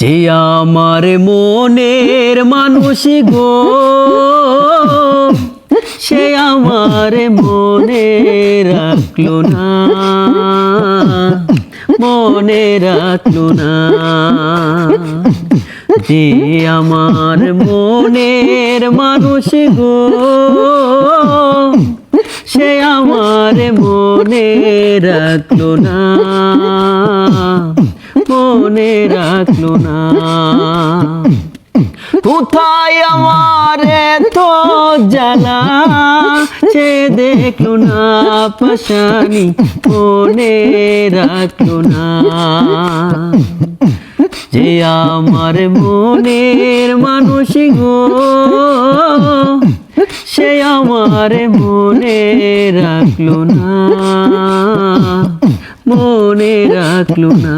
যে আমার মনের মানুষ গো, সে আমার মনে রাখলো না, মনে রাখলো না। যে আমার মনের মানুষ গো, সে আমার মনে রাখলো না, মনে রাখলো না। কোথায় আমার তো জ্বালা, সে দেখলো না পাশানি, মনে রাখলো না। যে আমার মনের মানুষ গো, সে আমার মনে রাখলো না, মনে রাখলো না।